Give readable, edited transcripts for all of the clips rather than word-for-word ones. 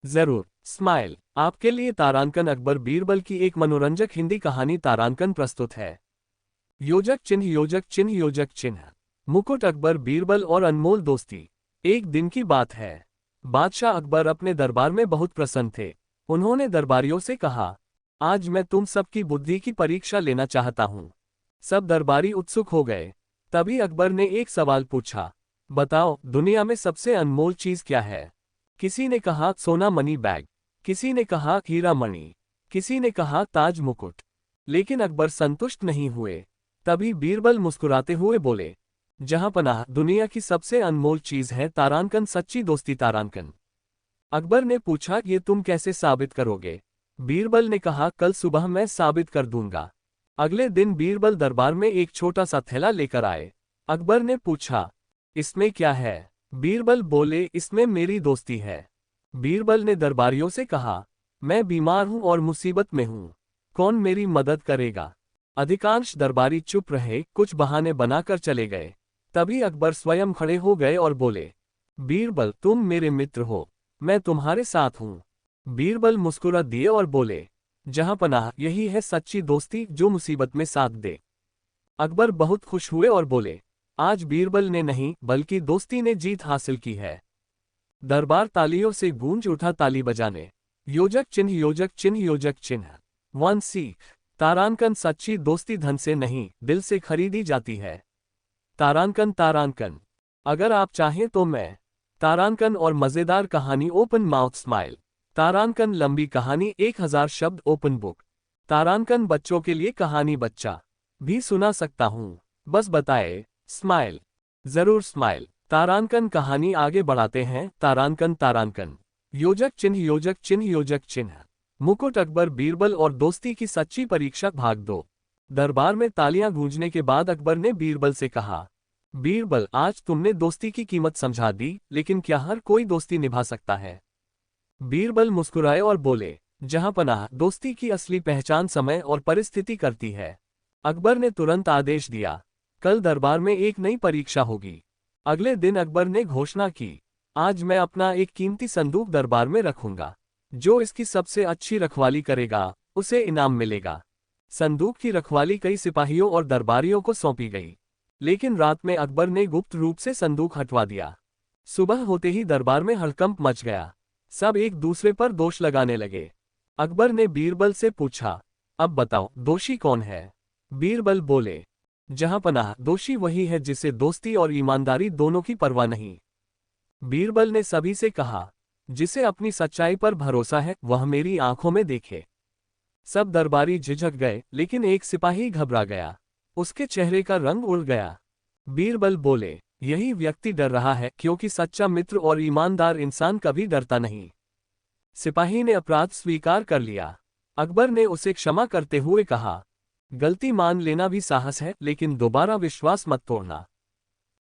जरूर स्माइल। आपके लिए तारांकन अकबर बीरबल की एक मनोरंजक हिंदी कहानी तारांकन प्रस्तुत है। योजक चिन्ह योजक चिन्ह योजक चिन्ह। मुकुट अकबर बीरबल और अनमोल दोस्ती। एक दिन की बात है। बादशाह अकबर अपने दरबार में बहुत प्रसन्न थे। उन्होंने दरबारियों से कहा, आज मैं तुम सबकी बुद्धि की परीक्षा लेना चाहता हूँ। सब दरबारी उत्सुक हो गए। तभी अकबर ने एक सवाल पूछा, बताओ दुनिया में सबसे अनमोल चीज क्या है। किसी ने कहा सोना मनी बैग, किसी ने कहा हीरा मणि, किसी ने कहा ताज मुकुट। लेकिन अकबर संतुष्ट नहीं हुए। तभी बीरबल मुस्कुराते हुए बोले, जहां पनाह दुनिया की सबसे अनमोल चीज है तारांकन, सच्ची दोस्ती तारांकन। अकबर ने पूछा, ये तुम कैसे साबित करोगे। बीरबल ने कहा, कल सुबह मैं साबित कर दूंगा। अगले दिन बीरबल दरबार में एक छोटा सा थैला लेकर आए। अकबर ने पूछा, इसमें क्या है। बीरबल बोले, इसमें मेरी दोस्ती है। बीरबल ने दरबारियों से कहा, मैं बीमार हूं और मुसीबत में हूं, कौन मेरी मदद करेगा। अधिकांश दरबारी चुप रहे, कुछ बहाने बनाकर चले गए। तभी अकबर स्वयं खड़े हो गए और बोले, बीरबल तुम मेरे मित्र हो, मैं तुम्हारे साथ हूं। बीरबल मुस्कुरा दिए और बोले, जहां पनाह यही है सच्ची दोस्ती जो मुसीबत में साथ दे। अकबर बहुत खुश हुए और बोले, आज बीरबल ने नहीं बल्कि दोस्ती ने जीत हासिल की है। दरबार तालियों से गूंज उठा, ताली बजाने। योजक चिन्ह योजक चिन्ह योजक चिन्ह। वन सीख। तारांकन, सच्ची दोस्ती धन से नहीं दिल से खरीदी जाती है। तारांकन तारांकन। अगर आप चाहें तो मैं तारांकन और मजेदार कहानी ओपन माउथ स्माइल। तारांकन लंबी कहानी 1000 शब्द ओपन बुक। तारांकन बच्चों के लिए कहानी बच्चा भी सुना सकता हूँ, बस बताए स्माइल। जरूर स्माइल। तारांकन कहानी आगे बढ़ाते हैं। तारांकन तारांकन। योजक चिन्ह योजक चिन्ह योजक चिन्ह। मुकुट अकबर बीरबल और दोस्ती की सच्ची परीक्षा भाग 2। दरबार में तालियां गूंजने के बाद अकबर ने बीरबल से कहा, बीरबल आज तुमने दोस्ती की कीमत समझा दी, लेकिन क्या हर कोई दोस्ती निभा सकता है। बीरबल मुस्कुराए और बोले, जहां पनाह दोस्ती की असली पहचान समय और परिस्थिति करती है। अकबर ने तुरंत आदेश दिया, कल दरबार में एक नई परीक्षा होगी। अगले दिन अकबर ने घोषणा की, आज मैं अपना एक कीमती संदूक दरबार में रखूंगा। जो इसकी सबसे अच्छी रखवाली करेगा उसे इनाम मिलेगा। संदूक की रखवाली कई सिपाहियों और दरबारियों को सौंपी गई, लेकिन रात में अकबर ने गुप्त रूप से संदूक हटवा दिया। सुबह होते ही दरबार में हड़कंप मच गया। सब एक दूसरे पर दोष लगाने लगे। अकबर ने बीरबल से पूछा, अब बताओ दोषी कौन है। बीरबल बोले, जहां पनाह दोषी वही है जिसे दोस्ती और ईमानदारी दोनों की परवाह नहीं। बीरबल ने सभी से कहा, जिसे अपनी सच्चाई पर भरोसा है वह मेरी आंखों में देखे। सब दरबारी झिझक गए, लेकिन एक सिपाही घबरा गया। उसके चेहरे का रंग उड़ गया। बीरबल बोले, यही व्यक्ति डर रहा है क्योंकि सच्चा मित्र और ईमानदार इंसान कभी डरता नहीं। सिपाही ने अपराध स्वीकार कर लिया। अकबर ने उसे क्षमा करते हुए कहा, गलती मान लेना भी साहस है, लेकिन दोबारा विश्वास मत तोड़ना।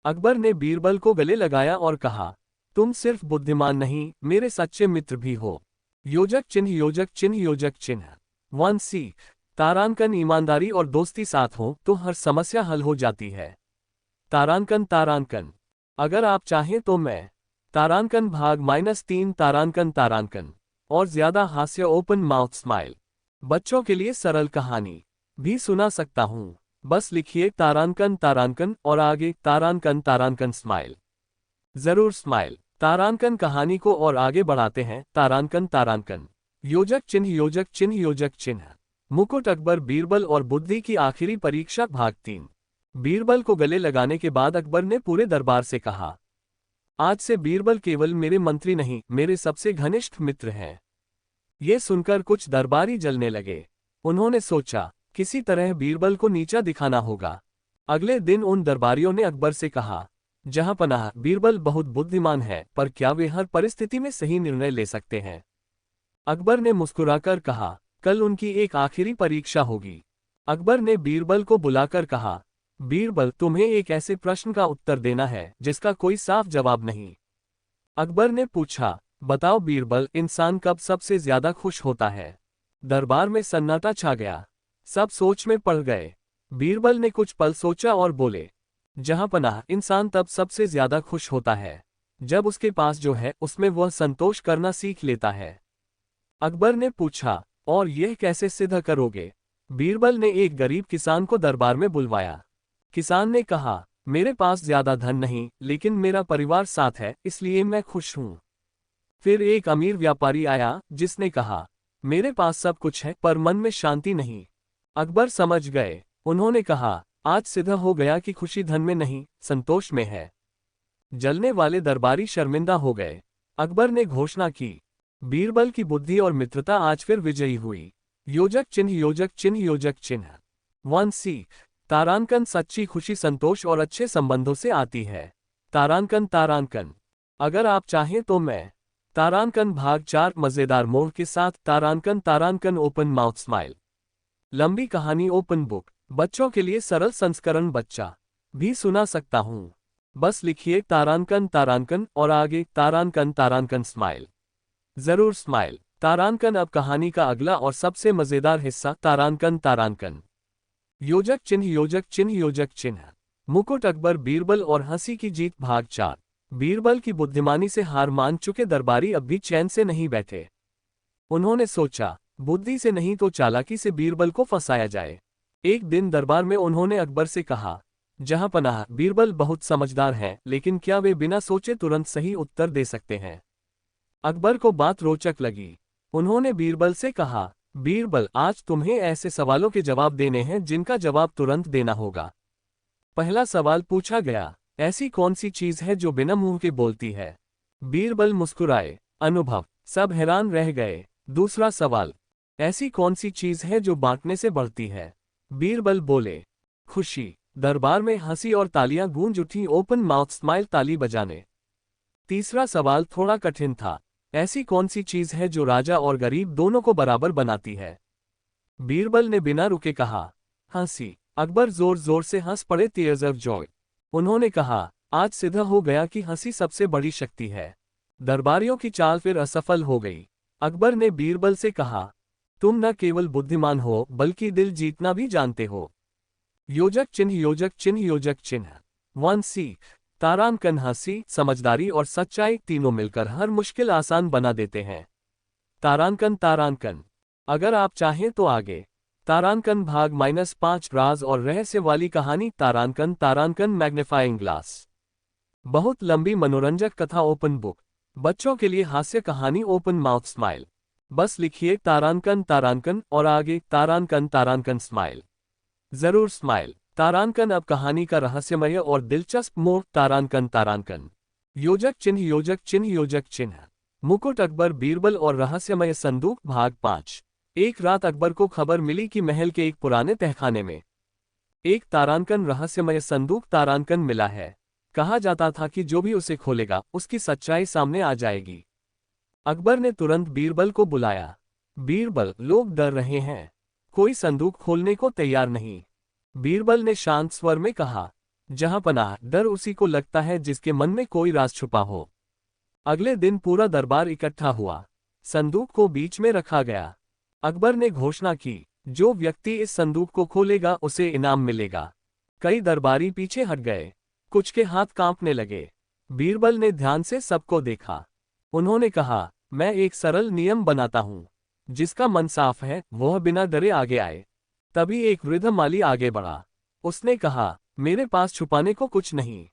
अकबर ने बीरबल को गले लगाया और कहा, तुम सिर्फ बुद्धिमान नहीं मेरे सच्चे मित्र भी हो। योजक चिन्ह योजक चिन्ह योजक चिन्ह। वन सीख। तारांकन, ईमानदारी और दोस्ती साथ हो तो हर समस्या हल हो जाती है। तारांकन तारांकन। अगर आप चाहें तो मैं तारांकन भाग -3 तारांकन तारांकन और ज्यादा हास्य ओपन माउथ स्माइल बच्चों के लिए सरल कहानी भी सुना सकता हूँ। बस लिखिए तारांकन तारांकन और आगे तारांकन तारांकन स्माइल। जरूर स्माइल। तारांकन कहानी को और आगे बढ़ाते हैं। तारांकन तारांकन। योजक चिन्ह योजक चिन्ह योजक चिन्ह। मुकुट अकबर बीरबल और बुद्धि की आखिरी परीक्षा भाग 3। बीरबल को गले लगाने के बाद अकबर ने पूरे दरबार से कहा, आज से बीरबल केवल मेरे मंत्री नहीं मेरे सबसे घनिष्ठ मित्र हैं। ये सुनकर कुछ दरबारी जलने लगे। उन्होंने सोचा, किसी तरह बीरबल को नीचा दिखाना होगा। अगले दिन उन दरबारियों ने अकबर से कहा, जहां पनाह बीरबल बहुत बुद्धिमान है, पर क्या वे हर परिस्थिति में सही निर्णय ले सकते हैं। अकबर ने मुस्कुराकर कहा, कल उनकी एक आखिरी परीक्षा होगी। अकबर ने बीरबल को बुलाकर कहा, बीरबल तुम्हें एक ऐसे प्रश्न का उत्तर देना है जिसका कोई साफ जवाब नहीं। अकबर ने पूछा, बताओ बीरबल, इंसान कब सबसे ज्यादा खुश होता है। दरबार में सन्नाटा छा गया। सब सोच में पड़ गए। बीरबल ने कुछ पल सोचा और बोले, जहां पनाह इंसान तब सबसे ज्यादा खुश होता है जब उसके पास जो है उसमें वह संतोष करना सीख लेता है। अकबर ने पूछा, और यह कैसे सिद्ध करोगे? बीरबल ने एक गरीब किसान को दरबार में बुलवाया। किसान ने कहा, मेरे पास ज्यादा धन नहीं, लेकिन मेरा परिवार साथ है, इसलिए मैं खुश हूं। फिर एक अमीर व्यापारी आया, जिसने कहा, मेरे पास सब कुछ है पर मन में शांति नहीं। अकबर समझ गए। उन्होंने कहा, आज सिद्ध हो गया कि खुशी धन में नहीं, संतोष में है। जलने वाले दरबारी शर्मिंदा हो गए। अकबर ने घोषणा की, बीरबल की बुद्धि और मित्रता आज फिर विजयी हुई। योजक चिन्ह योजक चिन्ह योजक चिन्ह। 1 सीख। तारांकन सच्ची खुशी संतोष और अच्छे संबंधों से आती है। तारांकन तारांकन। अगर आप चाहें तो मैं तारांकन भाग 4 मजेदार मोड़ के साथ तारांकन तारांकन ओपन माउथ स्माइल। लंबी कहानी ओपन बुक। बच्चों के लिए सरल संस्करण बच्चा भी सुना सकता हूं। बस लिखिए तारांकन तारांकन और आगे तारांकन तारांकन स्माइल। जरूर स्माइल। तारांकन। अब कहानी का अगला और सबसे मजेदार हिस्सा तारांकन तारांकन। योजक चिन्ह योजक चिन्ह योजक चिन्ह। मुकुट अकबर बीरबल और हंसी की जीत भाग 4। बीरबल की बुद्धिमानी से हार मान चुके दरबारी अब भी चैन से नहीं बैठे। उन्होंने सोचा, बुद्धि से नहीं तो चालाकी से बीरबल को फंसाया जाए। एक दिन दरबार में उन्होंने अकबर से कहा, जहांपनाह, बीरबल बहुत समझदार हैं, लेकिन क्या वे बिना सोचे तुरंत सही उत्तर दे सकते हैं? अकबर को बात रोचक लगी। उन्होंने बीरबल से कहा, बीरबल, आज तुम्हें ऐसे सवालों के जवाब देने हैं जिनका जवाब तुरंत देना होगा। पहला सवाल पूछा गया, ऐसी कौन सी चीज है जो बिना मुंह के बोलती है? बीरबल मुस्कुराए। अनुभव। सब हैरान रह गए। दूसरा सवाल, ऐसी कौन सी चीज है जो बांटने से बढ़ती है? बीरबल बोले, खुशी। दरबार में हंसी और तालियां गूंज उठी, ओपन माउथ स्माइल, ताली बजाने। तीसरा सवाल थोड़ा कठिन था, ऐसी कौन सी चीज है जो राजा और गरीब दोनों को बराबर बनाती है? बीरबल ने बिना रुके कहा, हंसी। अकबर जोर जोर से हंस पड़े, टीयर्स ऑफ जॉय। उन्होंने कहा, आज सिद्ध हो गया कि हंसी सबसे बड़ी शक्ति है। दरबारियों की चाल फिर असफल हो गई। अकबर ने बीरबल से कहा, तुम न केवल बुद्धिमान हो बल्कि दिल जीतना भी जानते हो। योजक चिन्ह योजक चिन्ह योजक चिन्ह। 1 सीख। तारांकन। हंसी, समझदारी और सच्चाई तीनों मिलकर हर मुश्किल आसान बना देते हैं। तारांकन तारांकन। अगर आप चाहें तो आगे तारांकन भाग -5 राज और रहस्य वाली कहानी तारांकन तारांकन मैग्नीफाइंग ग्लास। बहुत लंबी मनोरंजक कथा ओपन बुक। बच्चों के लिए हास्य कहानी ओपन माउथ स्माइल। बस लिखिए तारांकन तारांकन और आगे तारांकन तारांकन स्माइल। जरूर स्माइल। तारांकन। अब कहानी का रहस्यमय और दिलचस्प मोड़ तारांकन तारांकन। योजक चिन्ह योजक चिन्ह योजक चिन्ह। मुकुट अकबर बीरबल और रहस्यमय संदूक भाग 5। एक रात अकबर को खबर मिली कि महल के एक पुराने तहखाने में एक तारांकन रहस्यमय संदूक तारांकन मिला है। कहा जाता था कि जो भी उसे खोलेगा उसकी सच्चाई सामने आ जाएगी। अकबर ने तुरंत बीरबल को बुलाया। बीरबल, लोग डर रहे हैं, कोई संदूक खोलने को तैयार नहीं। बीरबल ने शांत स्वर में कहा, जहांपनाह, डर उसी को लगता है जिसके मन में कोई राज छुपा हो। अगले दिन पूरा दरबार इकट्ठा हुआ। संदूक को बीच में रखा गया। अकबर ने घोषणा की, जो व्यक्ति इस संदूक को खोलेगा उसे इनाम मिलेगा। कई दरबारी पीछे हट गए। कुछ के हाथ कांपने लगे। बीरबल ने ध्यान से सबको देखा। उन्होंने कहा, मैं एक सरल नियम बनाता हूं, जिसका मन साफ है वह बिना डरे आगे आए। तभी एक वृद्ध माली आगे बढ़ा। उसने कहा, मेरे पास छुपाने को कुछ नहीं।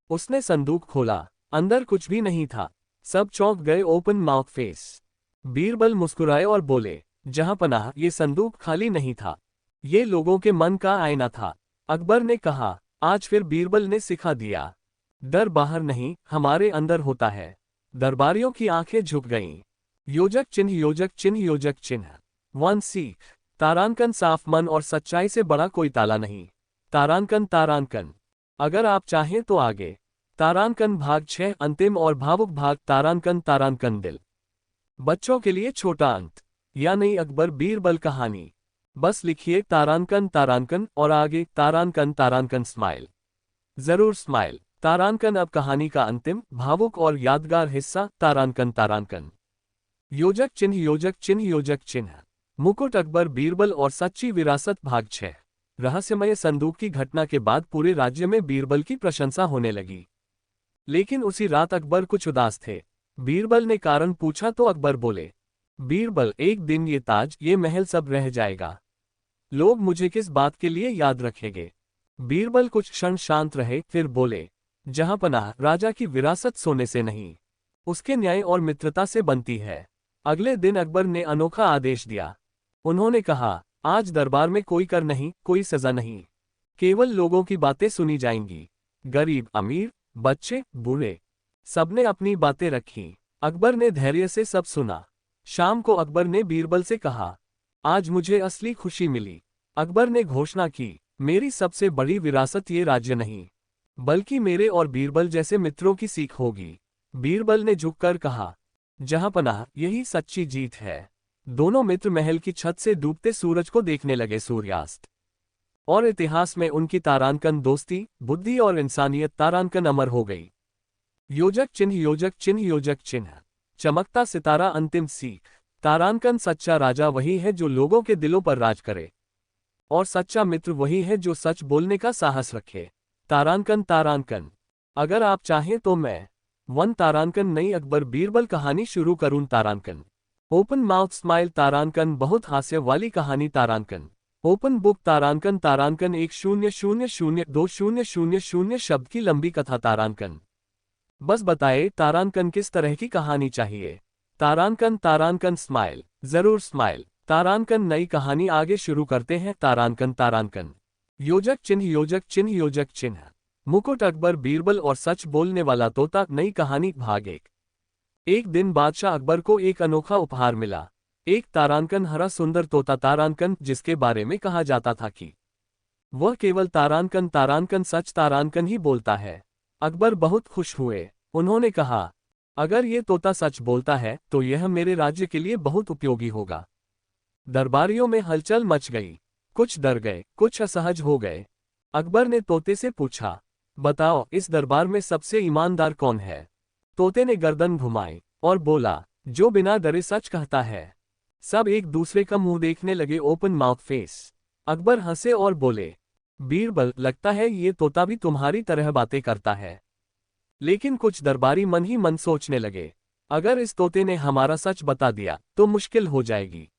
उसने संदूक खोला। अंदर कुछ भी नहीं था। सब चौंक गए, ओपन माउथ फेस। बीरबल मुस्कुराए और बोले, जहांपनाह, ये संदूक खाली नहीं था, ये लोगों के मन का आईना था। अकबर ने कहा, आज फिर बीरबल ने सिखा दिया, डर बाहर नहीं, हमारे अंदर होता है। दरबारियों की आंखें झुक गईं। योजक चिन्ह योजक चिन्ह योजक चिन्ह। 1 सीख। तारांकन। साफ मन और सच्चाई से बड़ा कोई ताला नहीं। तारांकन तारांकन। अगर आप चाहें तो आगे तारांकन भाग 6 अंतिम और भावुक भाग तारांकन तारांकन दिल। बच्चों के लिए छोटा अंत, यानी अकबर बीरबल कहानी। बस लिखिए तारांकन तारांकन और आगे तारांकन तारांकन स्माइल। जरूर स्माइल। तारांकन। अब कहानी का अंतिम, भावुक और यादगार हिस्सा तारांकन तारांकन। योजक चिन्ह योजक चिन्ह योजक चिन्ह। मुकुट अकबर बीरबल और सच्ची विरासत भाग 6। रहस्यमय संदूक की घटना के बाद पूरे राज्य में बीरबल की प्रशंसा होने लगी। लेकिन उसी रात अकबर कुछ उदास थे। बीरबल ने कारण पूछा तो अकबर बोले, बीरबल, एक दिन ये ताज, ये महल सब रह जाएगा। लोग मुझे किस बात के लिए याद रखेंगे? बीरबल कुछ क्षण शांत रहे, फिर बोले, जहांपनाह, राजा की विरासत सोने से नहीं, उसके न्याय और मित्रता से बनती है। अगले दिन अकबर ने अनोखा आदेश दिया। उन्होंने कहा, आज दरबार में कोई कर नहीं, कोई सजा नहीं, केवल लोगों की बातें सुनी जाएंगी। गरीब, अमीर, बच्चे, बूढ़े, सबने अपनी बातें रखीं। अकबर ने धैर्य से सब सुना। शाम को अकबर ने बीरबल से कहा, आज मुझे असली खुशी मिली। अकबर ने घोषणा की, मेरी सबसे बड़ी विरासत ये राज्य नहीं, बल्कि मेरे और बीरबल जैसे मित्रों की सीख होगी। बीरबल ने झुककर कहा, जहांपनाह, यही सच्ची जीत है। दोनों मित्र महल की छत से डूबते सूरज को देखने लगे सूर्यास्त। और इतिहास में उनकी तारांकन दोस्ती, बुद्धि और इंसानियत तारांकन अमर हो गई। योजक चिन्ह, योजक चिन्ह, योजक चिन्ह। चमकता सितारा, अंतिम सीख। तारांकन सच्चा राजा वही है जो लोगों के दिलों पर राज करे, और सच्चा मित्र वही है जो सच बोलने का साहस रखे। तारांकन, तारांकन। अगर आप चाहें तो मैं वन तारांकन नई अकबर बीरबल कहानी शुरू करूं। तारांकन। ओपन माउथ स्माइल तारांकन, बहुत हास्य वाली कहानी तारांकन। Open book तारांकन। तारांकन 10002000 शब्द की लंबी कथा तारांकन। बस बताए तारांकन किस तरह की कहानी चाहिए। तारांकन, तारांकन स्माइल, जरूर स्माइल। तारांकन नई कहानी आगे शुरू करते हैं। तारांकन, तारांकन। योजक चिन्ह, योजक चिन्ह, योजक चिन्ह। मुकुट अकबर बीरबल और सच बोलने वाला तोता, नई कहानी भाग 1। एक दिन बादशाह अकबर को एक अनोखा उपहार मिला, एक तारांकन हरा सुंदर तोता तारांकन, जिसके बारे में कहा जाता था कि वह केवल तारांकन तारांकन सच तारांकन ही बोलता है। अकबर बहुत खुश हुए। उन्होंने कहा, अगर ये तोता सच बोलता है तो यह मेरे राज्य के लिए बहुत उपयोगी होगा। दरबारियों में हलचल मच गई। कुछ डर गए, कुछ असहज हो गए। अकबर ने तोते से पूछा, बताओ, इस दरबार में सबसे ईमानदार कौन है? तोते ने गर्दन घुमाई और बोला, जो बिना डरे सच कहता है। सब एक दूसरे का मुंह देखने लगे, ओपन माउथ फेस। अकबर हंसे और बोले, बीरबल, लगता है ये तोता भी तुम्हारी तरह बातें करता है। लेकिन कुछ दरबारी मन ही मन सोचने लगे, अगर इस तोते ने हमारा सच बता दिया तो मुश्किल हो जाएगी।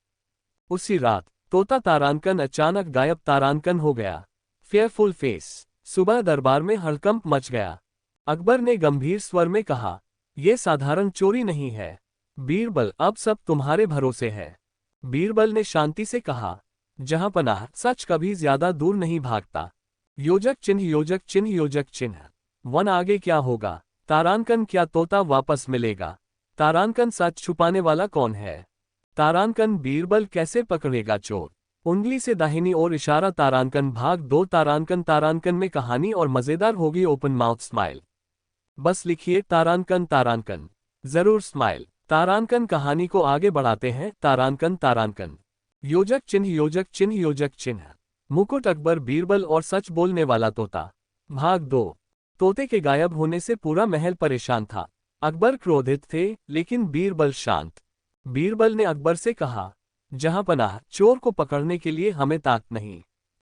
उसी रात तोता तारांकन अचानक गायब तारांकन हो गया। Fearful face. सुबह दरबार में हड़कंप मच गया। अकबर ने गंभीर स्वर में कहा, यह साधारण चोरी नहीं है बीरबल, अब सब तुम्हारे भरोसे है। बीरबल ने शांति से कहा, जहांपनाह, सच कभी ज्यादा दूर नहीं भागता। योजक चिन्ह, योजक चिन्ह, योजक चिन्ह। वन आगे क्या होगा? तारांकन, क्या तोता वापस मिलेगा? तारांकन, सच छुपाने वाला कौन है? तारांकन, बीरबल कैसे पकड़ेगा चोर? उंगली से दाहिनी ओर इशारा। तारांकन भाग 2। तारांकन, तारांकन में कहानी और मजेदार होगी। Open mouth smile. बस लिखिए तारांकन, तारांकन, जरूर स्माइल। तारांकन कहानी को आगे बढ़ाते हैं। तारांकन, तारांकन। योजक चिन्ह, योजक चिन्ह, योजक चिन्ह। मुकुट अकबर बीरबल और सच बोलने वाला तोता, भाग 2। तोते के गायब होने से पूरा महल परेशान था। अकबर क्रोधित थे, लेकिन बीरबल शांत। बीरबल ने अकबर से कहा, जहांपनाह, चोर को पकड़ने के लिए हमें ताकत नहीं,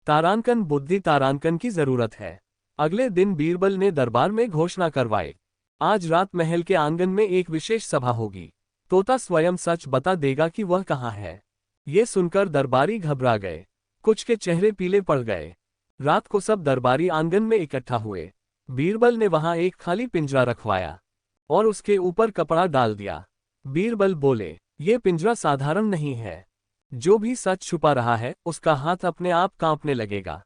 तारांकन बुद्धि तारांकन की जरूरत है। अगले दिन बीरबल ने दरबार में घोषणा करवाई, आज रात महल के आंगन में एक विशेष सभा होगी। तोता स्वयं सच बता देगा कि वह कहाँ है। ये सुनकर दरबारी घबरा गए, कुछ के चेहरे पीले पड़ गए। रात को सब दरबारी आंगन में इकट्ठा हुए। बीरबल ने वहां एक खाली पिंजरा रखवाया और उसके ऊपर कपड़ा डाल दिया। बीरबल बोले, ये पिंजरा साधारण नहीं है। जो भी सच छुपा रहा है उसका हाथ अपने आप कांपने लगेगा।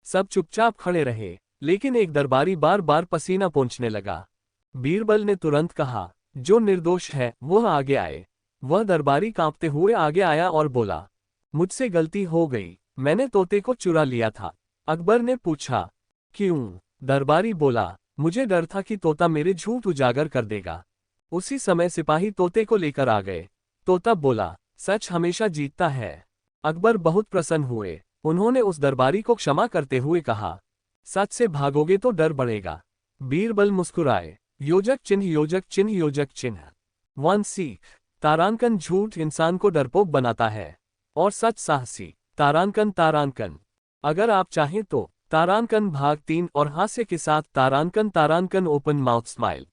सब चुपचाप खड़े रहे, लेकिन एक दरबारी बार बार पसीना पोंछने लगा। बीरबल ने तुरंत कहा, जो निर्दोष है वह आगे आए। वह दरबारी कांपते हुए आगे आया और बोला, मुझसे गलती हो गई, मैंने तोते को चुरा लिया था। अकबर ने पूछा, क्यों? दरबारी बोला, मुझे डर था कि तोता मेरे झूठ उजागर कर देगा। उसी समय सिपाही तोते को लेकर आ गए। तोता बोला, सच हमेशा जीतता है। अकबर बहुत प्रसन्न हुए। उन्होंने उस दरबारी को क्षमा करते हुए कहा, सच से भागोगे तो डर बढ़ेगा। बीरबल मुस्कुराए। योजक चिन्ह, योजक चिन्ह, योजक चिन्ह। वन सीख। तारांकन झूठ इंसान को डरपोक बनाता है और सच साहसी। तारांकन, तारांकन। अगर आप चाहें तो तारांकन भाग 3 और हास्य के साथ तारांकन। तारांकन ओपन माउथ स्माइल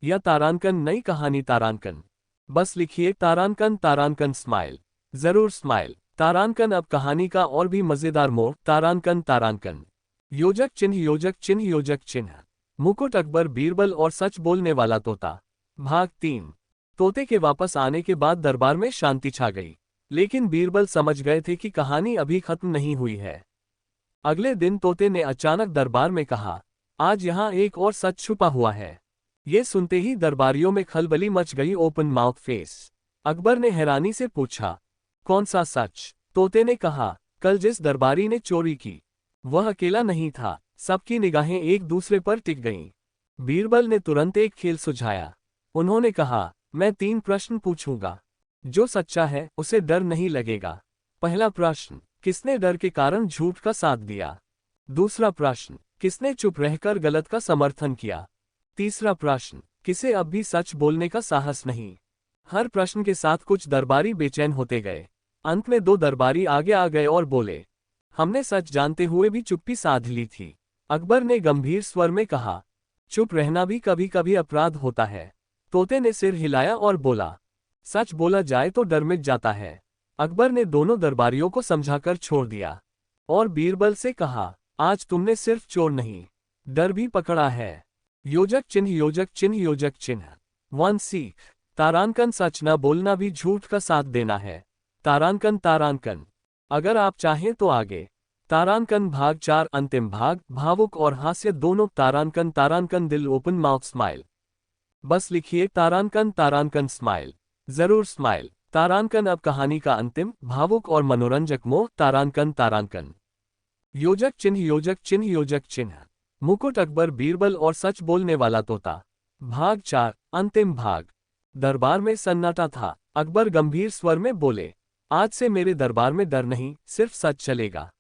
या तारांकन नई कहानी तारांकन। बस लिखिए तारांकन तारांकन स्माइल, जरूर स्माइल। तारांकन अब कहानी का और भी मजेदार मोड़। तारांकन तारांकन। योजक चिन्ह योजक चिन्ह योजक चिन्ह। मुकुट अकबर बीरबल और सच बोलने वाला तोता। भाग 3। तोते के वापस आने के बाद दरबार में शांति छा गई, लेकिन बीरबल समझ गए थे कि कहानी अभी खत्म नहीं हुई है। अगले दिन तोते ने अचानक दरबार में कहा, आज यहाँ एक और सच छुपा हुआ है। ये सुनते ही दरबारियों में खलबली मच गई। Open mouth face. अकबर ने हैरानी से पूछा, कौन सा सच? तोते ने कहा, कल जिस दरबारी ने चोरी की वह अकेला नहीं था। सबकी निगाहें एक दूसरे पर टिक गईं। बीरबल ने तुरंत एक खेल सुझाया। उन्होंने कहा, मैं 3 प्रश्न पूछूंगा, जो सच्चा है उसे डर नहीं लगेगा। पहला प्रश्न, किसने डर के कारण झूठ का साथ दिया? दूसरा प्रश्न, किसने चुप रहकर गलत का समर्थन किया? तीसरा प्रश्न, किसे अब भी सच बोलने का साहस नहीं? हर प्रश्न के साथ कुछ दरबारी बेचैन होते गए। अंत में 2 दरबारी आगे आ गए और बोले, हमने सच जानते हुए भी चुप्पी साध ली थी। अकबर ने गंभीर स्वर में कहा, चुप रहना भी कभी कभी अपराध होता है। तोते ने सिर हिलाया और बोला, सच बोला जाए तो डर मिट जाता है। अकबर ने दोनों दरबारियों को समझाकर छोड़ दिया और बीरबल से कहा, आज तुमने सिर्फ चोर नहीं, डर भी पकड़ा है। योजक चिन्ह योजक चिन्ह योजक चिन्ह। 1 सीख। तारांकन सच न बोलना भी झूठ का साथ देना है। तारांकन तारांकन। अगर आप चाहें तो आगे। तारांकन भाग 4 अंतिम भाग। भावुक और हास्य दोनों। तारांकन तारांकन दिल ओपन माउथ स्माइल। बस लिखिए तारांकन तारांकन स्माइल, जरूर स्माइल। तारांकन अब कहानी का अंतिम, भावुक और मनोरंजक मोड़। तारांकन तारांकन। योजक चिन्ह योजक चिन्ह योजक चिन्ह। मुकुट अकबर बीरबल और सच बोलने वाला तोता। भाग 4 अंतिम भाग। दरबार में सन्नाटा था। अकबर गंभीर स्वर में बोले, आज से मेरे दरबार में डर नहीं, सिर्फ सच चलेगा।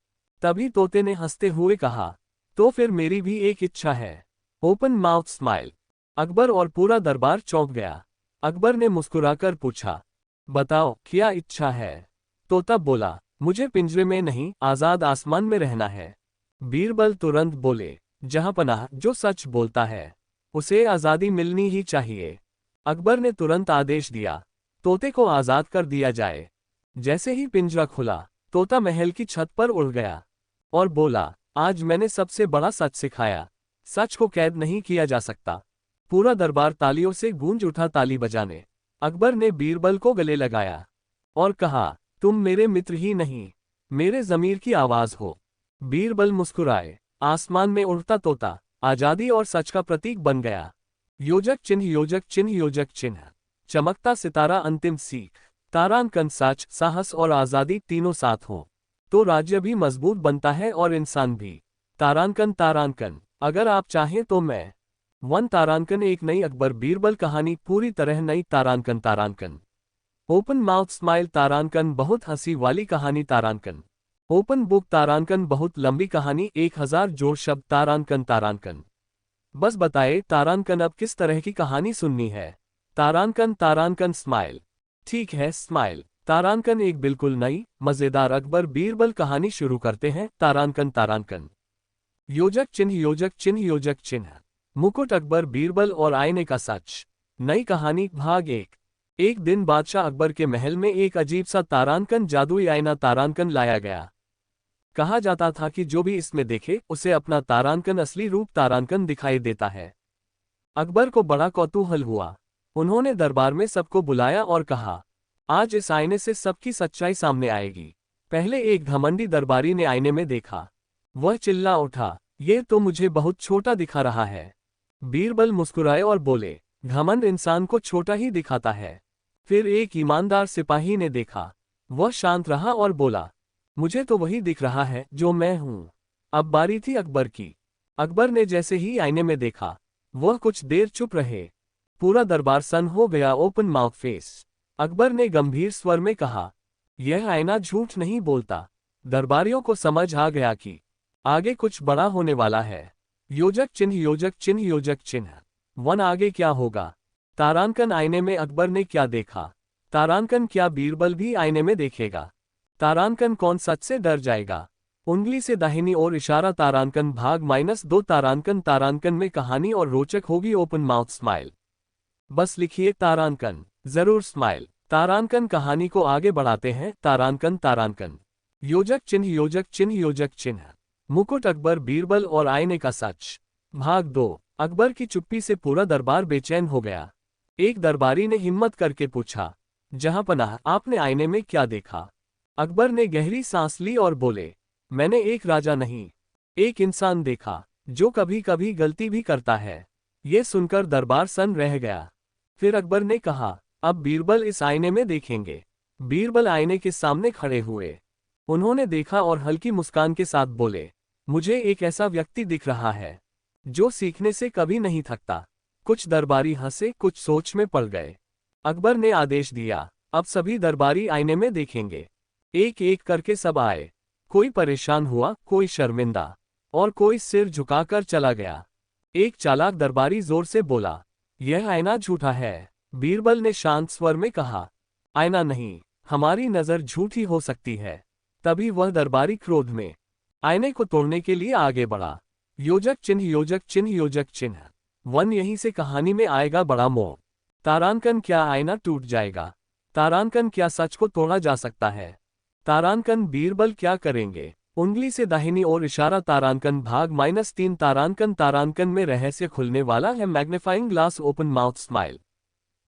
तभी तोते ने हंसते हुए कहा, तो फिर मेरी भी एक इच्छा है। Open mouth smile. अकबर और पूरा दरबार चौंक गया। अकबर ने मुस्कुराकर पूछा, बताओ क्या इच्छा है? तोता बोला, मुझे पिंजरे में नहीं, आजाद आसमान में रहना है। बीरबल तुरंत बोले, जहांपनाह, जो सच बोलता है उसे आजादी मिलनी ही चाहिए। अकबर ने तुरंत आदेश दिया, तोते को आजाद कर दिया जाए। जैसे ही पिंजरा खुला, तोता महल की छत पर उड़ गया और बोला, आज मैंने सबसे बड़ा सच सिखाया। सच को कैद नहीं किया जा सकता। पूरा दरबार तालियों से गूंज उठा। ताली बजाने। अकबर ने बीरबल को गले लगाया और कहा, तुम मेरे मित्र ही नहीं, मेरे ज़मीर की आवाज हो। बीरबल मुस्कुराए। आसमान में उड़ता तोता आजादी और सच का प्रतीक बन गया। योजक चिन्ह योजक चिन्ह योजक चिन्ह। चमकता सितारा अंतिम सीख। तारांकन सच, साहस और आजादी तीनों साथ हों तो राज्य भी मजबूत बनता है और इंसान भी। तारांकन तारांकन। अगर आप चाहें तो मैं 1 तारांकन एक नई अकबर बीरबल कहानी पूरी तरह नई। तारांकन तारांकन। Open mouth smile. तारांकन बहुत हंसी वाली कहानी। तारांकन ओपन बुक। तारांकन बहुत लंबी कहानी। 1000 जोड़ शब्द। तारांकन तारांकन। बस बताए तारांकन अब किस तरह की कहानी सुननी है? तारांकन तारांकन स्माइल। ठीक है, स्माइल। तारांकन एक बिल्कुल नई मजेदार अकबर बीरबल कहानी शुरू करते हैं। तारांकन तारांकन। योजक चिन्ह योजक चिन्ह योजक चिन्ह। मुकुट अकबर बीरबल और आईने का सच। नई कहानी भाग 1। एक दिन बादशाह अकबर के महल में एक अजीब सा तारांकन जादुई आईना तारांकन लाया गया। कहा जाता था कि जो भी इसमें देखे उसे अपना तारांकन असली रूप तारांकन दिखाई देता है। अकबर को बड़ा कौतूहल हुआ। उन्होंने दरबार में सबको बुलाया और कहा, आज इस आईने से सबकी सच्चाई सामने आएगी। पहले एक घमंडी दरबारी ने आईने में देखा। वह चिल्ला उठा, ये तो मुझे बहुत छोटा दिखा रहा है। बीरबल मुस्कुराए और बोले, घमंड इंसान को छोटा ही दिखाता है। फिर एक ईमानदार सिपाही ने देखा। वह शांत रहा और बोला, मुझे तो वही दिख रहा है जो मैं हूं। अब बारी थी अकबर की। अकबर ने जैसे ही आईने में देखा, वह कुछ देर चुप रहे। पूरा दरबार सन्न हो गया। Open mouth face. अकबर ने गंभीर स्वर में कहा, यह आईना झूठ नहीं बोलता। दरबारियों को समझ आ गया कि आगे कुछ बड़ा होने वाला है। योजक चिन्ह योजक चिन्ह योजक चिन्ह। 1 आगे क्या होगा? तारांकन आईने में अकबर ने क्या देखा? तारांकन क्या बीरबल भी आईने में देखेगा? तारांकन कौन सच से डर जाएगा? उंगली से दाहिनी ओर इशारा तारांकन भाग -2 तारांकन में कहानी और रोचक होगी ओपन माउथ स्माइल। बस लिखिए तारांकन, जरूर स्माइल। तारांकन कहानी को आगे बढ़ाते हैं। तारांकन योजक चिन्ह योजक चिन्ह योजक चिन्ह। मुकुट अकबर बीरबल और आईने का सच। भाग 2। अकबर की चुप्पी से पूरा दरबार बेचैन हो गया। एक दरबारी ने हिम्मत करके पूछा, जहांपनाह, आपने आईने में क्या देखा? अकबर ने गहरी सांस ली और बोले, मैंने एक राजा नहीं, एक इंसान देखा, जो कभी कभी गलती भी करता है। ये सुनकर दरबार सन्न रह गया। फिर अकबर ने कहा, अब बीरबल इस आईने में देखेंगे। बीरबल आईने के सामने खड़े हुए। उन्होंने देखा और हल्की मुस्कान के साथ बोले, मुझे एक ऐसा व्यक्ति दिख रहा है जो सीखने से कभी नहीं थकता। कुछ दरबारी हंसे, कुछ सोच में पड़ गए। अकबर ने आदेश दिया, अब सभी दरबारी आईने में देखेंगे। एक एक करके सब आए। कोई परेशान हुआ, कोई शर्मिंदा, और कोई सिर झुकाकर चला गया। एक चालाक दरबारी जोर से बोला, यह आईना झूठा है। बीरबल ने शांत स्वर में कहा, आईना नहीं, हमारी नजर झूठी हो सकती है। तभी वह दरबारी क्रोध में आईने को तोड़ने के लिए आगे बढ़ा। योजक चिन्ह योजक चिन्ह योजक चिन्ह। वन यहीं से कहानी में आएगा बड़ा मोड़। तारांकन, क्या आईना टूट जाएगा? तारांकन, क्या सच को तोड़ा जा सकता है? तारांकन, बीरबल क्या करेंगे? उंगली से दाहिनी ओर इशारा तारांकन भाग -3 तारांकन में रहस्य खुलने वाला है। Magnifying glass open mouth smile.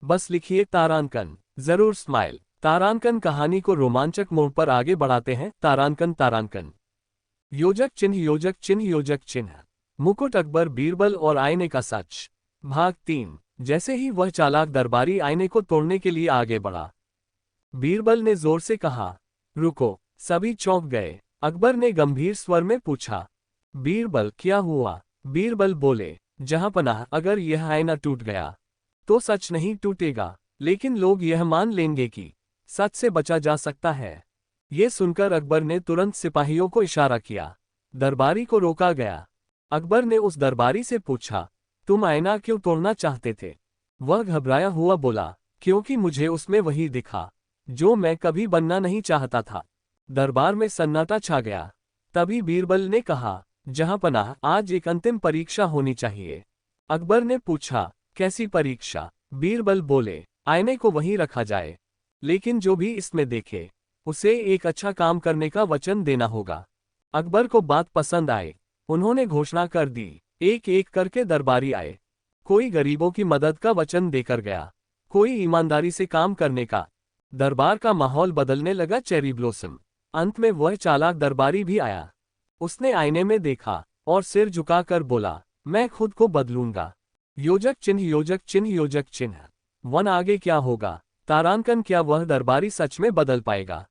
बस लिखिए तारांकन, जरूर स्माइल। तारांकन कहानी को रोमांचक मोड़ पर आगे बढ़ाते हैं। तारांकन योजक चिन्ह योजक चिन्ह योजक चिन्ह। मुकुट अकबर बीरबल और आईने का सच। भाग 3। जैसे ही वह चालाक दरबारी आईने को तोड़ने के लिए आगे बढ़ा, बीरबल ने जोर से कहा, रुको। सभी चौंक गए। अकबर ने गंभीर स्वर में पूछा, बीरबल क्या हुआ? बीरबल बोले, जहांपनाह, अगर यह आईना टूट गया तो सच नहीं टूटेगा, लेकिन लोग यह मान लेंगे कि सच से बचा जा सकता है। ये सुनकर अकबर ने तुरंत सिपाहियों को इशारा किया। दरबारी को रोका गया। अकबर ने उस दरबारी से पूछा, तुम आईना क्यों तोड़ना चाहते थे? वह घबराया हुआ बोला, क्योंकि मुझे उसमें वही दिखा जो मैं कभी बनना नहीं चाहता था। दरबार में सन्नाटा छा गया। तभी बीरबल ने कहा, जहांपनाह, आज एक अंतिम परीक्षा होनी चाहिए। अकबर ने पूछा, कैसी परीक्षा? बीरबल बोले, आईने को वहीं रखा जाए, लेकिन जो भी इसमें देखे उसे एक अच्छा काम करने का वचन देना होगा। अकबर को बात पसंद आई। उन्होंने घोषणा कर दी। एक एक करके दरबारी आए। कोई गरीबों की मदद का वचन देकर गया, कोई ईमानदारी से काम करने का। दरबार का माहौल बदलने लगा चेरी ब्लॉसम। अंत में वह चालाक दरबारी भी आया। उसने आईने में देखा और सिर झुकाकर बोला, मैं खुद को बदलूंगा। योजक चिन्ह योजक चिन्ह योजक चिन्ह। वन आगे क्या होगा? तारांकन, क्या वह दरबारी सच में बदल पाएगा?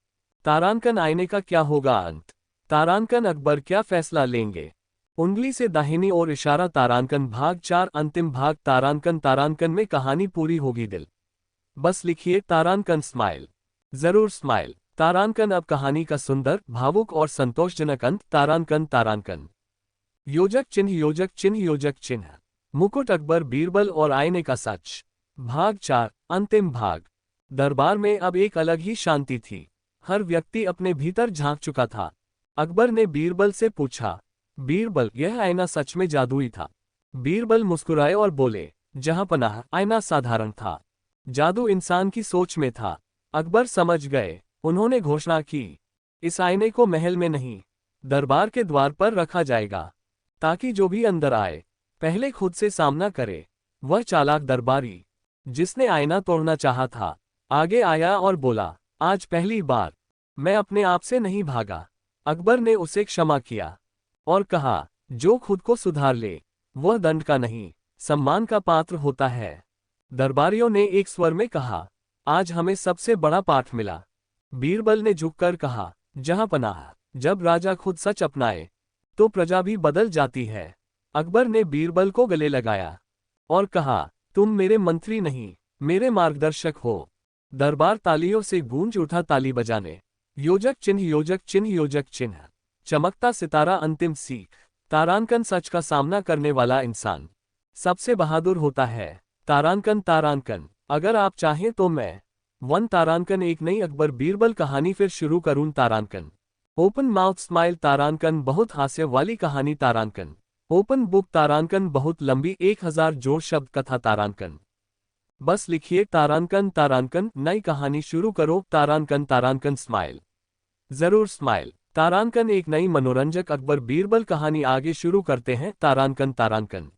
तारांकन, आईने का क्या होगा अंत? तारांकन, अकबर क्या फैसला लेंगे? उंगली से दाहिनी ओर इशारा तारांकन भाग 4 अंतिम भाग। तारांकन में कहानी पूरी होगी दिल। बस लिखिए तारांकन स्माइल, जरूर स्माइल। तारांकन, अब कहानी का सुंदर, भावुक और संतोषजनक अंत। तारांकन योजक चिन्ह योजक चिन्ह योजक चिन्ह। मुकुट अकबर बीरबल और आईने का सच। भाग 4 अंतिम भाग। दरबार में अब एक अलग ही शांति थी। हर व्यक्ति अपने भीतर झांक चुका था। अकबर ने बीरबल से पूछा, बीरबल, यह आईना सच में जादुई था? बीरबल मुस्कुराए और बोले, जहांपनाह, आईना साधारण था, जादू इंसान की सोच में था। अकबर समझ गए। उन्होंने घोषणा की, इस आईने को महल में नहीं, दरबार के द्वार पर रखा जाएगा, ताकि जो भी अंदर आए पहले खुद से सामना करे। वह चालाक दरबारी जिसने आईना तोड़ना चाहा था, आगे आया और बोला, आज पहली बार मैं अपने आप से नहीं भागा। अकबर ने उसे क्षमा किया और कहा, जो खुद को सुधार ले वह दंड का नहीं, सम्मान का पात्र होता है। दरबारियों ने एक स्वर में कहा, आज हमें सबसे बड़ा पाठ मिला। बीरबल ने झुककर कहा, जहांपनाह, जब राजा खुद सच अपनाए तो प्रजा भी बदल जाती है। अकबर ने बीरबल को गले लगाया और कहा, तुम मेरे मंत्री नहीं, मेरे मार्गदर्शक हो। दरबार तालियों से गूंज उठा, ताली बजाने। योजक चिन्ह योजक चिन्ह योजक चिन्ह। चमकता सितारा अंतिम सीख। तारांकन, सच का सामना करने वाला इंसान सबसे बहादुर होता है। तारांकन, अगर आप चाहें तो मैं तारांकन एक नई अकबर बीरबल कहानी फिर शुरू करूं। तारांकन ओपन माउथ स्माइल तारांकन बहुत हास्य वाली कहानी तारांकन। ओपन बुक तारांकन बहुत लंबी 1000 जोड़ शब्द कथा तारांकन। बस लिखिए तारांकन तारांकन नई कहानी शुरू करो तारांकन तारांकन स्माइल। जरूर स्माइल। तारांकन एक नई मनोरंजक अकबर बीरबल कहानी आगे शुरू करते हैं तारांकन तारांकन।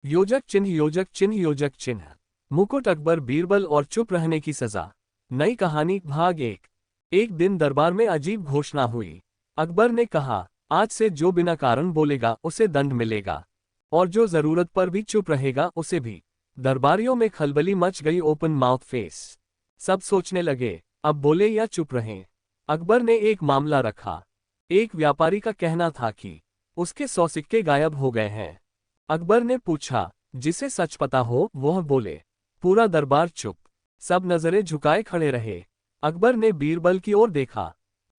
योजक चिन्ह योजक चिन्ह योजक चिन्ह। मुकुट अकबर बीरबल और चुप रहने की सजा। नई कहानी भाग 1। एक दिन दरबार में अजीब घोषणा हुई। अकबर ने कहा, आज से जो बिना कारण बोलेगा उसे दंड मिलेगा, और जो जरूरत पर भी चुप रहेगा उसे भी। दरबारियों में खलबली मच गई। Open mouth face. सब सोचने लगे, अब बोले या चुप रहें। अकबर ने एक मामला रखा। एक व्यापारी का कहना था कि उसके 100 सिक्के गायब हो गए हैं। अकबर ने पूछा, जिसे सच पता हो वह बोले। पूरा दरबार चुप। सब नजरें झुकाए खड़े रहे। अकबर ने बीरबल की ओर देखा।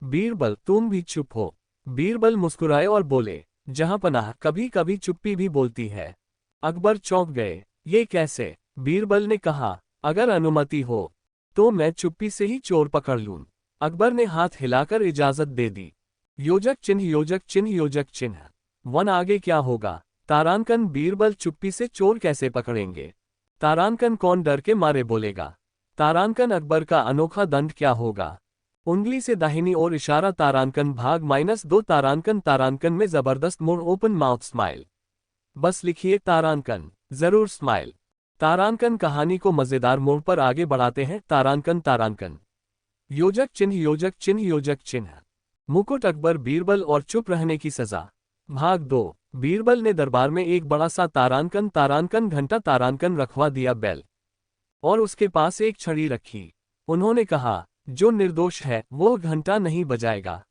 बीरबल, तुम भी चुप हो। बीरबल मुस्कुराए और बोले, जहां पनाह कभी कभी चुप्पी भी बोलती है। अकबर चौंक गए, ये कैसे? बीरबल ने कहा, अगर अनुमति हो तो मैं चुप्पी से ही चोर पकड़ लूं। अकबर ने हाथ हिलाकर इजाजत दे दी। योजक चिन्ह योजक चिन्ह योजक चिन्ह। वन आगे क्या होगा? तारांकन बीरबल चुप्पी से चोर कैसे पकड़ेंगे? तारांकन कौन डर के मारे बोलेगा? तारांकन अकबर का अनोखा दंड क्या होगा? उंगली से दाहिनी ओर इशारा तारांकन भाग -2 तारांकन तारांकन में जबरदस्त मोड़। Open mouth smile. बस लिखिए तारांकन। जरूर स्माइल। तारांकन कहानी को मजेदार मोड़ पर आगे बढ़ाते हैं तारांकन तारांकन। योजक चिन्ह योजक चिन्ह योजक चिन्ह। मुकुट अकबर बीरबल और चुप रहने की सजा। भाग 2। बीरबल ने दरबार में एक बड़ा सा तारांकन तारांकन घंटा तारांकन रखवा दिया बेल, और उसके पास एक छड़ी रखी। उन्होंने कहा, जो निर्दोष है वो घंटा नहीं बजाएगा,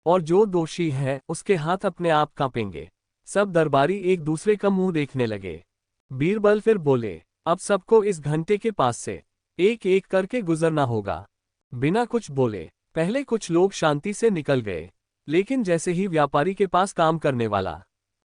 और जो दोषी है उसके हाथ अपने आप कांपेंगे। सब दरबारी एक दूसरे का मुंह देखने लगे। बीरबल फिर बोले, अब सबको इस घंटे के पास से एक एक करके गुजरना होगा। बिना कुछ बोले पहले कुछ लोग शांति से निकल गए, लेकिन जैसे ही व्यापारी के पास काम करने वाला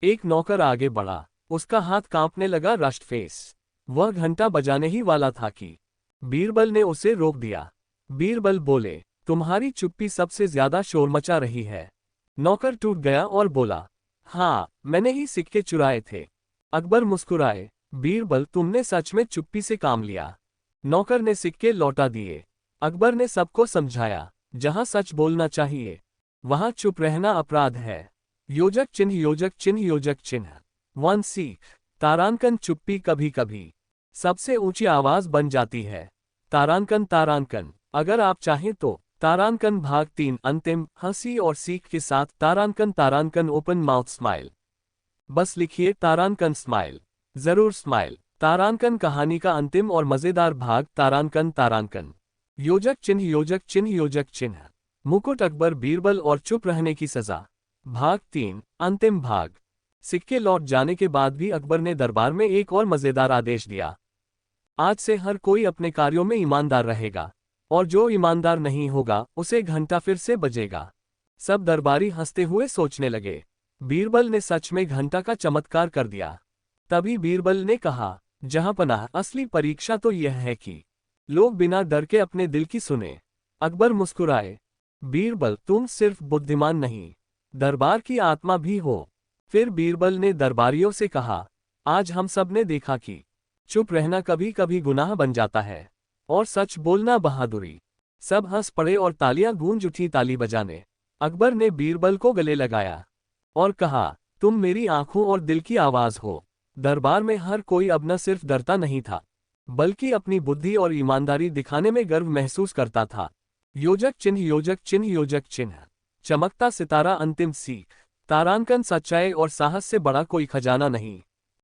एक नौकर आगे बढ़ा, उसका हाथ कांपने लगा। Rust face. वह घंटा बजाने ही वाला था कि बीरबल ने उसे रोक दिया। बीरबल बोले, तुम्हारी चुप्पी सबसे ज्यादा शोर मचा रही है। नौकर टूट गया और बोला, हाँ, मैंने ही सिक्के चुराए थे। अकबर मुस्कुराए, बीरबल, तुमने सच में चुप्पी से काम लिया। नौकर ने सिक्के लौटा दिए। अकबर ने सबको समझाया, जहां सच बोलना चाहिए वहां चुप रहना अपराध है। योजक चिन्ह योजक चिन्ह योजक चिन्ह। वन सीख। तारांकन चुप्पी कभी कभी सबसे ऊंची आवाज बन जाती है। तारांकन तारांकन। अगर आप चाहें तो तारांकन भाग 3 अंतिम हंसी और सीख के साथ तारांकन तारांकन। Open mouth smile. बस लिखिए तारांकन स्माइल। जरूर स्माइल। तारांकन कहानी का अंतिम और मजेदार भाग तारांकन तारांकन। योजक चिन्ह योजक चिन्ह योजक चिन्ह। मुकुट अकबर बीरबल और चुप रहने की सजा। भाग 3 अंतिम भाग। सिक्के लौट जाने के बाद भी अकबर ने दरबार में एक और मजेदार आदेश दिया। आज से हर कोई अपने कार्यों में ईमानदार रहेगा, और जो ईमानदार नहीं होगा उसे घंटा फिर से बजेगा। सब दरबारी हंसते हुए सोचने लगे, बीरबल ने सच में घंटा का चमत्कार कर दिया। तभी बीरबल ने कहा, जहां पनाह असली परीक्षा तो यह है कि लोग बिना डर के अपने दिल की सुने। अकबर मुस्कुराए, बीरबल, तुम सिर्फ बुद्धिमान नहीं, दरबार की आत्मा भी हो। फिर बीरबल ने दरबारियों से कहा, आज हम सब ने देखा कि चुप रहना कभी कभी गुनाह बन जाता है, और सच बोलना बहादुरी। सब हंस पड़े और तालियां गूंज उठी ताली बजाने। अकबर ने बीरबल को गले लगाया और कहा, तुम मेरी आंखों और दिल की आवाज हो। दरबार में हर कोई अब न सिर्फ डरता नहीं था, बल्कि अपनी बुद्धि और ईमानदारी दिखाने में गर्व महसूस करता था। योजक चिन्ह योजक चिन्ह योजक चिन्ह। चमकता सितारा अंतिम सीख। तारांकन सच्चाई और साहस से बड़ा कोई खजाना नहीं,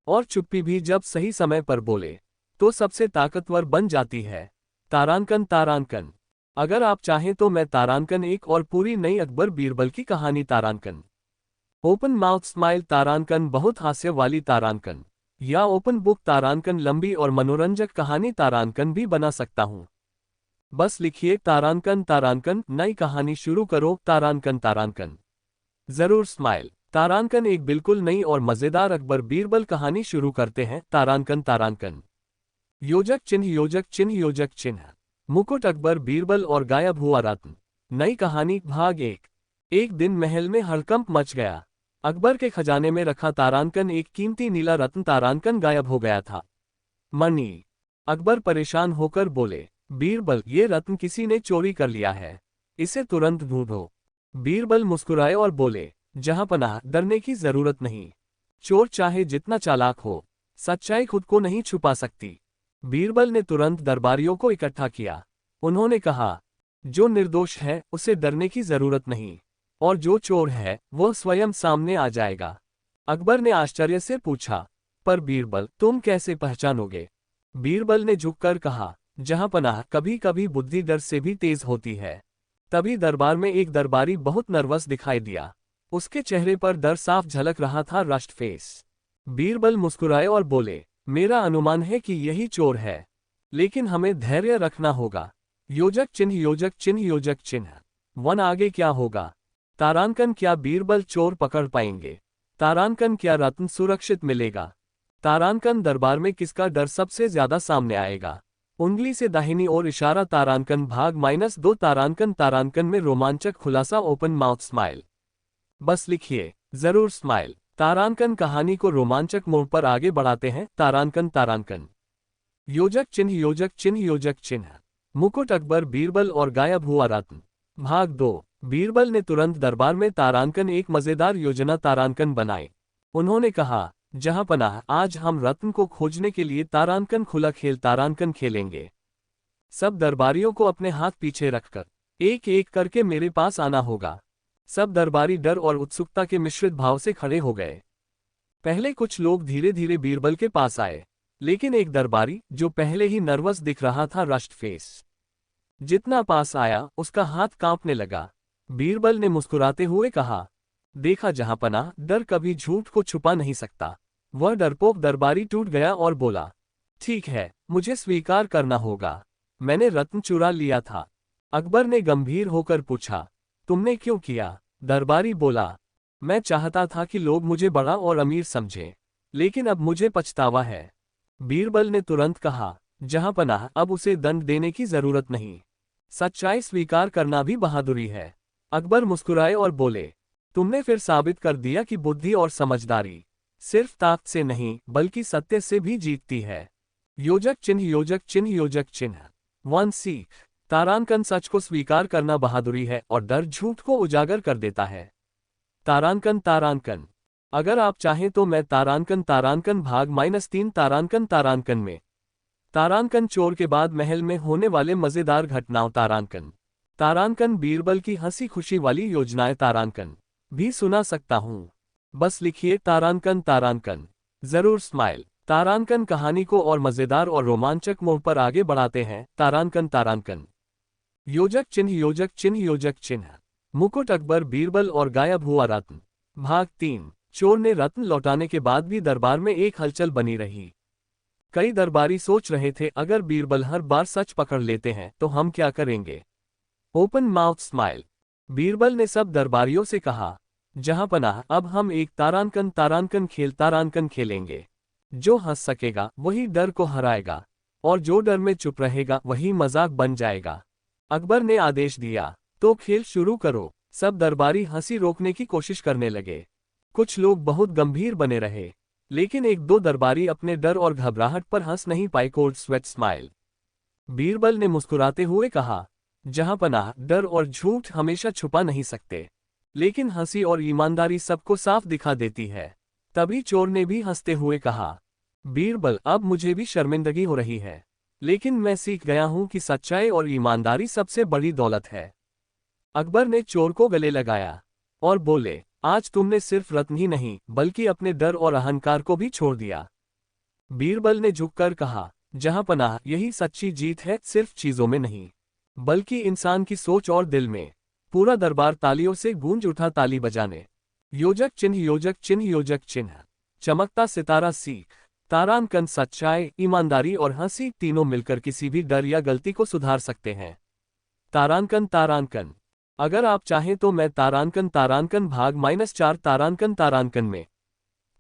और चुप्पी भी जब सही समय पर बोले तो सबसे ताकतवर बन जाती है। तारांकन तारांकन। अगर आप चाहें तो मैं तारांकन एक और पूरी नई अकबर बीरबल की कहानी तारांकन, ओपन माउथ स्माइल तारांकन बहुत हास्य वाली तारांकन, या ओपन बुक तारांकन लंबी और मनोरंजक कहानी तारांकन भी बना सकता हूं। बस लिखिए तारांकन तारांकन नई कहानी शुरू करो तारांकन तारांकन। जरूर स्माइल। तारांकन एक बिल्कुल नई और मजेदार अकबर बीरबल कहानी शुरू करते हैं तारांकन तारांकन। योजक चिन्ह योजक चिन्ह योजक चिन्ह। मुकुट अकबर बीरबल और गायब हुआ रत्न। नई कहानी भाग 1। एक दिन महल में हड़कंप मच गया। अकबर के खजाने में रखा तारांकन, एक कीमती नीला रत्न तारांकन, गायब हो गया था। मनी। अकबर परेशान होकर बोले, बीरबल, ये रत्न किसी ने चोरी कर लिया है, इसे तुरंत ढूंढो। बीरबल मुस्कुराए और बोले, जहांपनाह, डरने की जरूरत नहीं। चोर चाहे जितना चालाक हो, सच्चाई खुद को नहीं छुपा सकती। बीरबल ने तुरंत दरबारियों को इकट्ठा किया। उन्होंने कहा, जो निर्दोष है उसे डरने की जरूरत नहीं, और जो चोर है वह स्वयं सामने आ जाएगा। अकबर ने आश्चर्य से पूछा, पर बीरबल, तुम कैसे पहचानोगे? बीरबल ने झुककर कहा, जहांपनाह, कभी कभी बुद्धि डर से भी तेज होती है। तभी दरबार में एक दरबारी बहुत नर्वस दिखाई दिया। उसके चेहरे पर डर साफ झलक रहा था। रश्ट फेस। बीरबल मुस्कुराए और बोले, मेरा अनुमान है कि यही चोर है, लेकिन हमें धैर्य रखना होगा। योजक चिन्ह, योजक चिन्ह, योजक चिन्ह। वन आगे क्या होगा? तारांकन, क्या बीरबल चोर पकड़ पाएंगे? तारांकन, क्या रत्न सुरक्षित मिलेगा? तारांकन, दरबार में किसका डर सबसे ज्यादा सामने आएगा? उंगली से दाहिनी ओर इशारा। तारांकन भाग -2। तारांकन। तारांकन में रोमांचक खुलासा। Open mouth smile. बस लिखिए, जरूर स्माइल। तारांकन कहानी को रोमांचक मोड़ पर आगे बढ़ाते हैं। तारांकन। तारांकन। योजक चिन्ह, योजक चिन्ह, योजक चिन्ह। मुकुट, अकबर, बीरबल और गायब हुआ रत्न। भाग 2। बीरबल ने तुरंत दरबार में तारांकन एक मजेदार योजना तारांकन बनाए। उन्होंने कहा, जहांपनाह, आज हम रत्न को खोजने के लिए तारांकन खुला खेल तारांकन खेलेंगे। सब दरबारियों को अपने हाथ पीछे रखकर एक एक करके मेरे पास आना होगा। सब दरबारी डर और उत्सुकता के मिश्रित भाव से खड़े हो गए। पहले कुछ लोग धीरे धीरे बीरबल के पास आए, लेकिन एक दरबारी, जो पहले ही नर्वस दिख रहा था, रश्ट फेस, जितना पास आया उसका हाथ कांपने लगा। बीरबल ने मुस्कुराते हुए कहा, देखा जहांपनाह, डर कभी झूठ को छुपा नहीं सकता। वह डरपोक दरबारी टूट गया और बोला, ठीक है, मुझे स्वीकार करना होगा, मैंने रत्न चुरा लिया था। अकबर ने गंभीर होकर पूछा, तुमने क्यों किया? दरबारी बोला, मैं चाहता था कि लोग मुझे बड़ा और अमीर समझें, लेकिन अब मुझे पछतावा है। बीरबल ने तुरंत कहा, जहांपनाह, अब उसे दंड देने की जरूरत नहीं, सच्चाई स्वीकार करना भी बहादुरी है। अकबर मुस्कुराए और बोले, तुमने फिर साबित कर दिया कि बुद्धि और समझदारी सिर्फ ताकत से नहीं बल्कि सत्य से भी जीतती है। योजक चिन्ह, योजक चिन्ह, योजक चिन्ह। वन सीख। तारांकन, सच को स्वीकार करना बहादुरी है और डर झूठ को उजागर कर देता है। तारांकन। तारांकन। अगर आप चाहें तो मैं तारांकन। तारांकन भाग -3। तारांकन। तारांकन में तारांकन चोर के बाद महल में होने वाले मजेदार घटनाओं। तारांकन। तारांकन बीरबल की हंसी खुशी वाली योजनाएं। तारांकन भी सुना सकता हूं, बस लिखिए तारांकन। तारांकन, जरूर स्माइल। तारांकन कहानी को और मजेदार और रोमांचक मोड़ पर आगे बढ़ाते हैं। तारांकन। तारांकन। योजक चिन्ह, योजक चिन्ह, योजक चिन्ह। मुकुट, अकबर, बीरबल और गायब हुआ रत्न। भाग 3। चोर ने रत्न लौटाने के बाद भी दरबार में एक हलचल बनी रही। कई दरबारी सोच रहे थे, अगर बीरबल हर बार सच पकड़ लेते हैं तो हम क्या करेंगे? Open mouth smile. बीरबल ने सब दरबारियों से कहा, जहांपनाह, अब हम एक तारांकन तारांकन खेल तारांकन खेलेंगे। जो हंस सकेगा वही डर को हराएगा, और जो डर में चुप रहेगा वही मजाक बन जाएगा। अकबर ने आदेश दिया, तो खेल शुरू करो। सब दरबारी हंसी रोकने की कोशिश करने लगे। कुछ लोग बहुत गंभीर बने रहे, लेकिन एक दो दरबारी अपने डर और घबराहट पर हंस नहीं पाए। Cold sweat smile. बीरबल ने मुस्कुराते हुए कहा, जहांपनाह, डर और झूठ हमेशा छुपा नहीं सकते, लेकिन हंसी और ईमानदारी सबको साफ दिखा देती है। तभी चोर ने भी हंसते हुए कहा, बीरबल, अब मुझे भी शर्मिंदगी हो रही है, लेकिन मैं सीख गया हूं कि सच्चाई और ईमानदारी सबसे बड़ी दौलत है। अकबर ने चोर को गले लगाया और बोले, आज तुमने सिर्फ रत्न ही नहीं बल्कि अपने डर और अहंकार को भी छोड़ दिया। बीरबल ने झुककर कहा, जहांपनाह, यही सच्ची जीत है, सिर्फ चीजों में नहीं बल्कि इंसान की सोच और दिल में। पूरा दरबार तालियों से गूंज उठा, ताली बजाने। योजक चिन्ह, योजक चिन्ह, योजक चिन्ह। चमकता सितारा सीख। तारांकन, सच्चाई, ईमानदारी और हंसी तीनों मिलकर किसी भी डर या गलती को सुधार सकते हैं। तारांकन। तारांकन। अगर आप चाहें तो मैं तारांकन तारांकन भाग -4। तारांकन। तारांकन में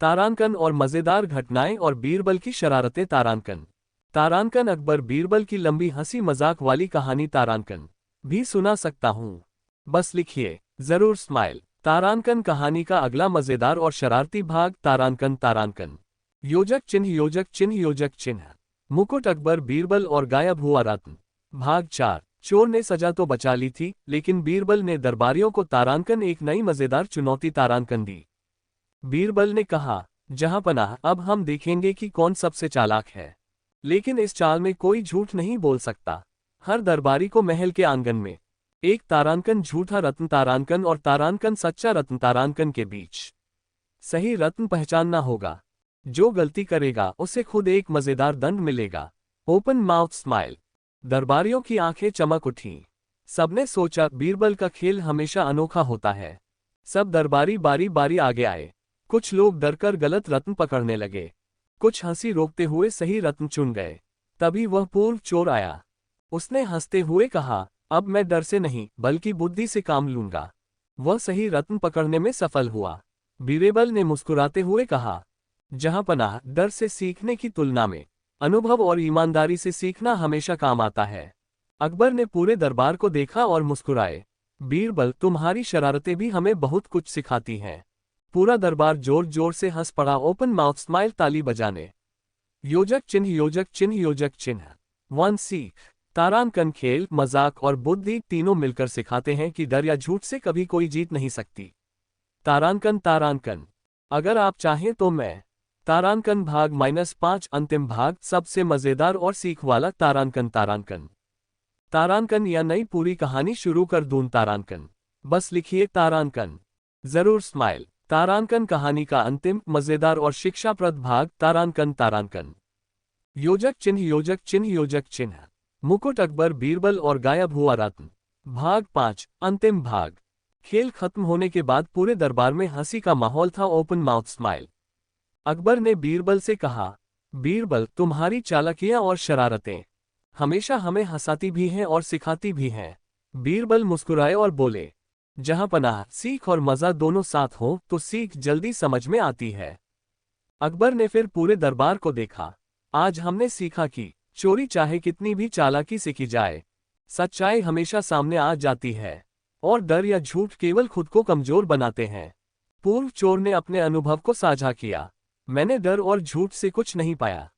तारांकन और मजेदार घटनाएं और बीरबल की शरारतें। तारांकन। तारांकन, अकबर बीरबल की लंबी हंसी मजाक वाली कहानी। तारांकन भी सुना सकता हूं, बस लिखिए, जरूर स्माइल। तारांकन कहानी का अगला मजेदार और शरारती भाग तारांकन तारांकन। योजक चिन्ह योजक चिन्ह योजक चिन्ह। मुकुट अकबर बीरबल और गायब हुआ रत्न। भाग 4। चोर ने सजा तो बचा ली थी, लेकिन बीरबल ने दरबारियों को तारांकन एक नई मजेदार चुनौती तारांकन दी। बीरबल ने कहा, जहांपनाह, अब हम देखेंगे कि कौन सबसे चालाक है। लेकिन इस चाल में कोई झूठ नहीं बोल सकता। हर दरबारी को महल के आंगन में एक तारांकन झूठा रत्न तारांकन और तारांकन सच्चा रत्न तारांकन के बीच सही रत्न पहचानना होगा। जो गलती करेगा उसे खुद एक मजेदार दंड मिलेगा। Open mouth smile. दरबारियों की आंखें चमक उठीं। सबने सोचा, बीरबल का खेल हमेशा अनोखा होता है। सब दरबारी बारी बारी आगे आए। कुछ लोग डरकर गलत रत्न पकड़ने लगे, कुछ हंसी रोकते हुए सही रत्न चुन गए। तभी वह पूर्व चोर आया। उसने हंसते हुए कहा, अब मैं डर से नहीं बल्कि बुद्धि से काम लूंगा। वह सही रत्न पकड़ने में सफल हुआ। बीरबल ने मुस्कुराते हुए कहा, जहांपनाह, डर से सीखने की तुलना में अनुभव और ईमानदारी से सीखना हमेशा काम आता है। अकबर ने पूरे दरबार को देखा और मुस्कुराए। बीरबल, तुम्हारी शरारतें भी हमें बहुत कुछ सिखाती हैं। पूरा दरबार जोर जोर से हंस पड़ा। ओपन माउथ स्माइल ताली बजाने। योजक चिन्ह योजक चिन्ह योजक चिन्ह। 1 सीख। तारांकन खेल, मजाक और बुद्धि तीनों मिलकर सिखाते हैं कि डर या झूठ से कभी कोई जीत नहीं सकती। तारांकन तारांकन। अगर आप चाहें तो मैं तारांकन भाग -5 अंतिम भाग सबसे मजेदार और सीख वाला तारांकन तारांकन। तारांकन या नई पूरी कहानी शुरू कर दूं तारांकन। बस लिखिए तारांकन। जरूर स्माइल। तारांकन कहानी का अंतिम मजेदार और शिक्षाप्रद भाग तारांकन तारांकन। योजक चिन्ह योजक चिन्ह योजक चिन्ह। मुकुट अकबर बीरबल और गायब हुआ रत्न। भाग 5 अंतिम भाग। खेल खत्म होने के बाद पूरे दरबार में हंसी का माहौल था। Open mouth smile. अकबर ने बीरबल से कहा, बीरबल, तुम्हारी चालाकियां और शरारतें हमेशा हमें हंसाती भी हैं और सिखाती भी हैं। बीरबल मुस्कुराए और बोले, जहांपनाह, सीख और मजा दोनों साथ हो तो सीख जल्दी समझ में आती है। अकबर ने फिर पूरे दरबार को देखा। आज हमने सीखा कि चोरी चाहे कितनी भी चालाकी से की जाए, सच्चाई हमेशा सामने आ जाती है और डर या झूठ केवल खुद को कमजोर बनाते हैं। पूर्व चोर ने अपने अनुभव को साझा किया। मैंने डर और झूठ से कुछ नहीं पाया,